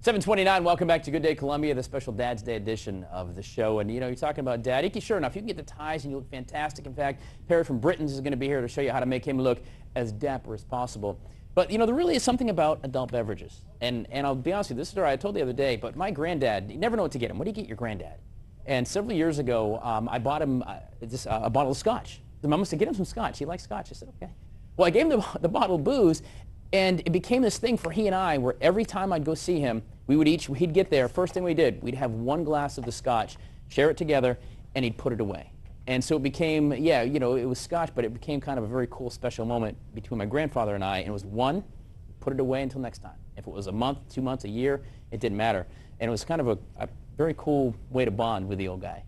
7:29, welcome back to Good Day Columbia, the special Dad's Day edition of the show. And, you know, you're talking about Dad. Icky, sure enough, you can get the ties and you look fantastic. In fact, Perry from Britain's is going to be here to show you how to make him look as dapper as possible. But, you know, there really is something about adult beverages. And I'll be honest with you, this story I told the other day, but my granddad, you never know what to get him. What do you get your granddad? And several years ago, I bought him a bottle of scotch. The mom said, get him some scotch. He likes scotch. I said, okay. Well, I gave him the bottle of booze, and it became this thing for he and I where every time I'd go see him, he'd get there, first thing we did, we'd have one glass of the scotch, share it together, and he'd put it away. And so it became, yeah, you know, it was scotch, but it became kind of a very cool, special moment between my grandfather and I, and it was one, put it away until next time. If it was a month, 2 months, a year, it didn't matter. And it was kind of a very cool way to bond with the old guy.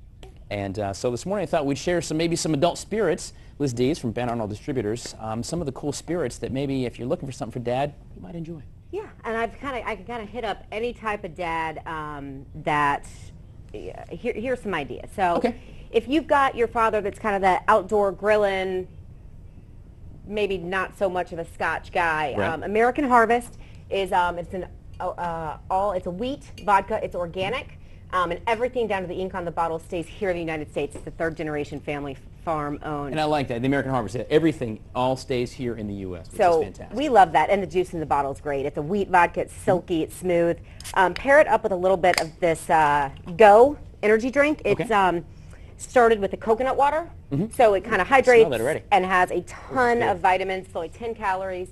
And so this morning I thought we'd share maybe some adult spirits. Liz Deese from Ben Arnold Distributors, some of the cool spirits that maybe if you're looking for something for Dad, you might enjoy. Yeah, and I can kind of hit up any type of dad here's some ideas. So okay. If you've got your father that's kind of that outdoor grilling, maybe not so much of a scotch guy, right. American Harvest is it's a wheat vodka. It's organic, and everything down to the ink on the bottle stays here in the United States. It's a third-generation family farm owned. And I like that. The American Harvest, everything all stays here in the U.S., which is fantastic. We love that, and the juice in the bottle is great. It's a wheat vodka. It's silky. It's smooth. Pair it up with a little bit of this Go energy drink. It's started with the coconut water, so it kind of hydrates and has a ton of vitamins, so like 10 calories.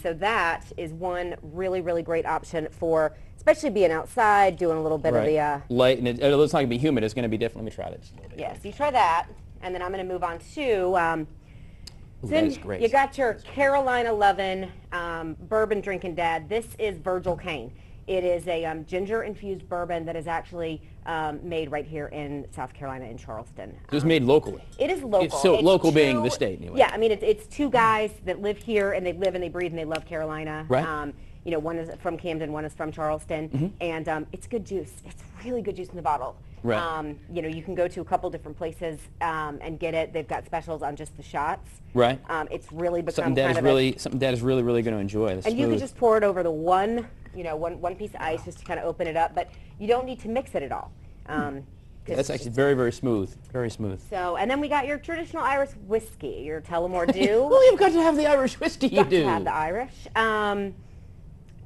So that is one really, really great option for especially being outside, doing a little bit of the... light, and it's not going to be humid. It's going to be different. Let me try this. Yes, you try that, and then I'm going to move on to... that is great. You got your Carolina Lovin' bourbon drinking dad. This is Virgil Cane. It is a ginger-infused bourbon that is actually made right here in South Carolina in Charleston. It was made locally. It is local. So local being the state, anyway. Yeah, I mean, it's two guys that live here, and they live and they breathe and they love Carolina. Right. You know, one is from Camden, one is from Charleston, and it's good juice. It's really good juice in the bottle. Right. You know, you can go to a couple different places and get it. They've got specials on just the shots. Right. It's really become something Dad is really going to enjoy. And you can just pour it over the one piece of ice just to kind of open it up, but you don't need to mix it at all. That's actually very, very smooth. Very smooth. So, and then we got your traditional Irish whiskey, your Tullamore Dew. Well, you've got to have the Irish whiskey. You do. Got to have the Irish.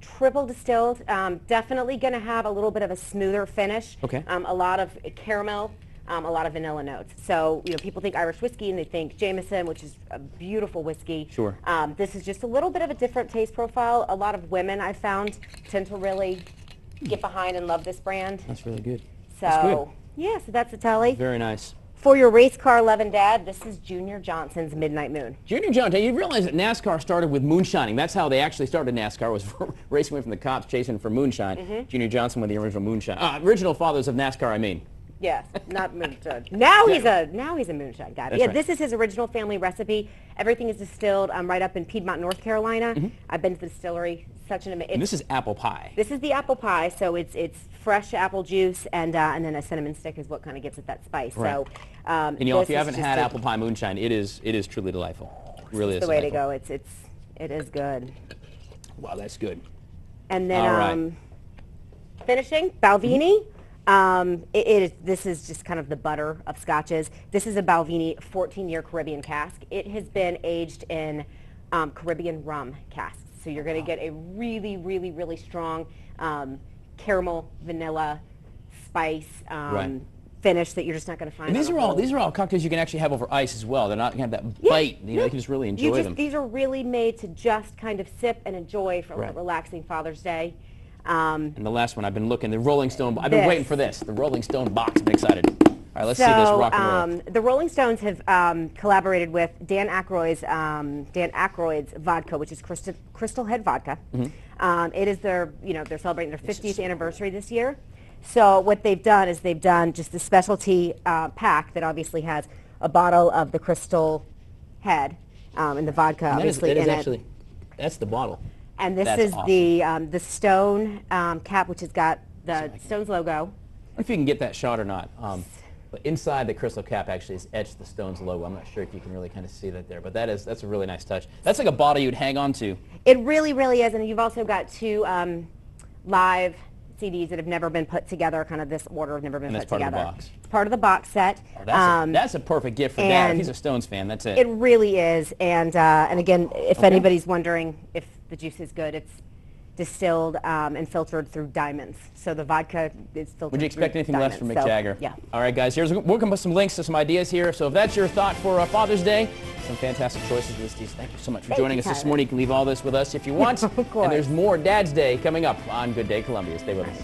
Triple distilled. Definitely going to have a little bit of a smoother finish. Okay. A lot of caramel, a lot of vanilla notes. So, you know, people think Irish whiskey and they think Jameson, which is a beautiful whiskey. Sure. This is just a little bit of a different taste profile. A lot of women, I've found, tend to really get behind and love this brand. That's really good. So, that's good. Yeah, so that's a Tully. Very nice. For your race car loving dad, this is Junior Johnson's Midnight Moon. Junior Johnson, you realize that NASCAR started with moonshining. That's how they actually started NASCAR, was racing away from the cops, chasing for moonshine. Junior Johnson with the original moonshine. Original fathers of NASCAR, I mean. Yes, not moonshine. Now he's a moonshine guy. Yeah, right. This is his original family recipe. Everything is distilled right up in Piedmont, North Carolina. I've been to the distillery. Such an amazing. And this is apple pie. This is the apple pie, so it's fresh apple juice and then a cinnamon stick is what kind of gives it that spice. Right. So, and you know, if you haven't had apple pie moonshine, it is truly delightful. It really is the way to delightful. go. It is good. Wow, that's good. And then all right. Finishing Balvenie. This is just kind of the butter of scotches. This is a Balvenie 14-year Caribbean cask. It has been aged in Caribbean rum casks. So you're going to get a really, really, really strong caramel, vanilla, spice finish that you're just not going to find. And these are all cocktails you can actually have over ice as well. They're not going to have that bite. You know, you can just really enjoy them. These are really made to just kind of sip and enjoy for a relaxing Father's Day. And the last one, I've been looking, the Rolling Stone. I've been waiting for this. The Rolling Stone box. I'm excited. All right, let's see this rock and roll. The Rolling Stones have collaborated with Dan Aykroyd's vodka, which is Crystal Head vodka. It is they're celebrating their 50th anniversary this year. So what they've done is they've done just a specialty pack that obviously has a bottle of the Crystal Head and the vodka obviously in it. That's the bottle. And this is awesome. the Stone cap, which has got the Stones logo. I don't know if you can get that shot or not. But inside the crystal cap actually is etched the Stones logo. I'm not sure if you can really kind of see that there, but that's a really nice touch. That's like a bottle you'd hang on to. It really, really is, and you've also got two live CDs that have never been put together, kind of this order have never been And put that's together. part of the box. It's part of the box set. Oh, that's a perfect gift for Dad. If and he's a Stones fan, that's it. It really is. And again, if Okay. anybody's wondering if the juice is good, it's distilled and filtered through diamonds. So the vodka is filtered. Would you expect through anything less from Mick diamonds. Jagger? Yeah. All right, guys. We're going to put some links to some ideas here. So if that's your thought for Father's Day, some fantastic choices with Deese. Thank you so much for Thank joining you, us this Tyler. morning. You can leave all this with us if you want. Of course. And there's more Dad's Day coming up on Good Day Columbia. Stay with us.